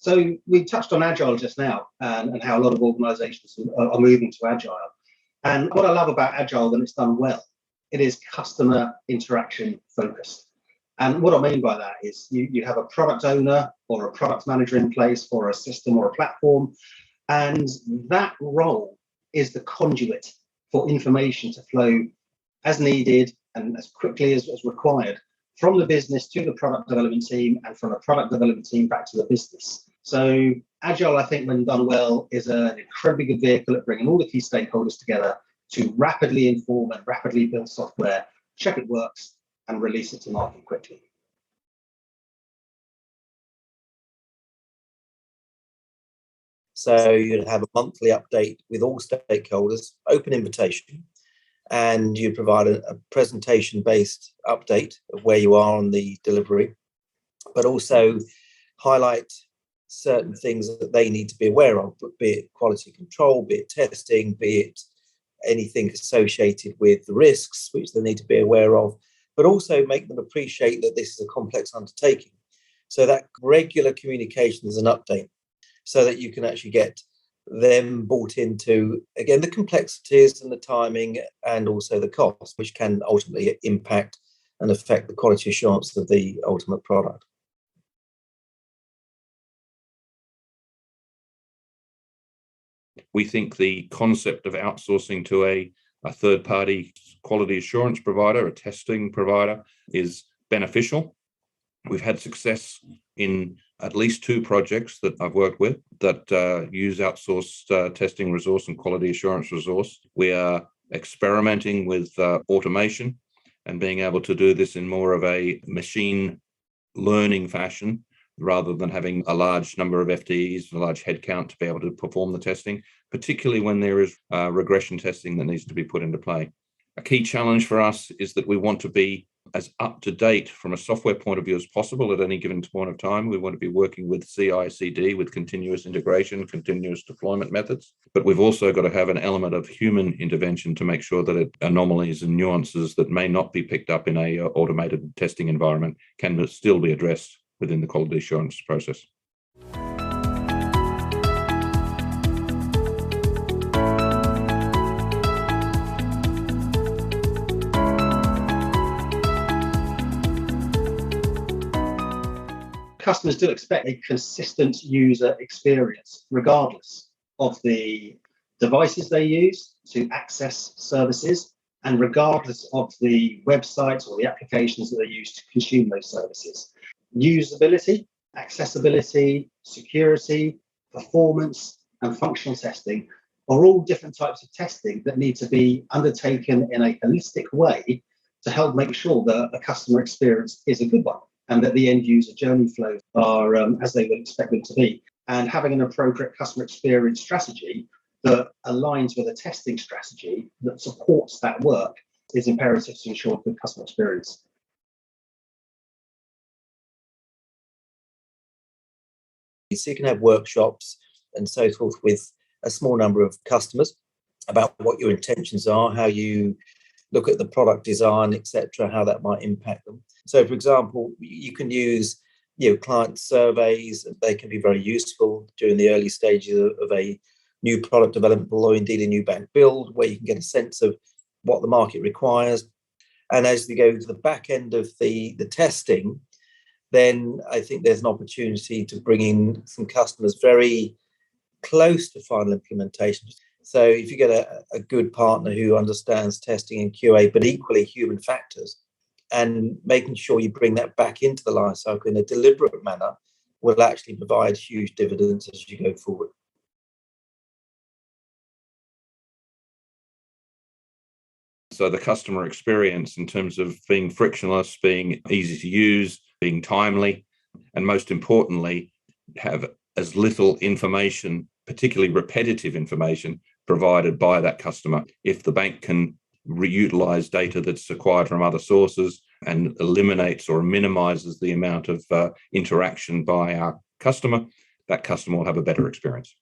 So we touched on Agile just now and how a lot of organizations are moving to Agile. And what I love about Agile when it's done well, it is customer interaction focused. And what I mean by that is you have a product owner or a product manager in place for a system or a platform, and that role is the conduit for information to flow as needed and as quickly as required from the business to the product development team and from the product development team back to the business. So Agile, I think, when done well, is an incredibly good vehicle at bringing all the key stakeholders together to rapidly inform and rapidly build software, check it works, and release it to market quickly. So you'd have a monthly update with all stakeholders, open invitation, and you provide a presentation-based update of where you are on the delivery, but also highlight certain things that they need to be aware of, be it quality control, be it testing, be it anything associated with the risks, which they need to be aware of, but also make them appreciate that this is a complex undertaking. So that regular communication is an update so that you can actually get them bought into, again, the complexities and the timing and also the cost, which can ultimately impact and affect the quality assurance of the ultimate product. We think the concept of outsourcing to a third-party quality assurance provider, a testing provider, is beneficial. We've had success in at least 2 projects that I've worked with that use outsourced testing resource and quality assurance resource. We are experimenting with automation and being able to do this in more of a machine learning fashion, rather than having a large number of FTEs, a large headcount to be able to perform the testing, particularly when there is regression testing that needs to be put into play. A key challenge for us is that we want to be as up-to-date from a software point of view as possible at any given point of time. We want to be working with CI/CD, with continuous integration, continuous deployment methods. But we've also got to have an element of human intervention to make sure that anomalies and nuances that may not be picked up in a automated testing environment can still be addressed within the quality assurance process. Customers do expect a consistent user experience, regardless of the devices they use to access services, and regardless of the websites or the applications that they use to consume those services. Usability, accessibility, security, performance, and functional testing are all different types of testing that need to be undertaken in a holistic way to help make sure that the customer experience is a good one and that the end user journey flows are as they would expect them to be. And having an appropriate customer experience strategy that aligns with a testing strategy that supports that work is imperative to ensure good customer experience. So you can have workshops and so forth with a small number of customers about what your intentions are, how you look at the product design, etc., how that might impact them. So, for example, you can use client surveys. They can be very useful during the early stages of a new product development or indeed a new bank build, where you can get a sense of what the market requires. And as you go to the back end of the testing, then I think there's an opportunity to bring in some customers very close to final implementation. So if you get a good partner who understands testing and QA, but equally human factors, and making sure you bring that back into the life cycle in a deliberate manner will actually provide huge dividends as you go forward. So the customer experience in terms of being frictionless, being easy to use, being timely, and most importantly, have as little information, particularly repetitive information, provided by that customer. If the bank can reutilize data that's acquired from other sources and eliminates or minimizes the amount of interaction by our customer, that customer will have a better experience.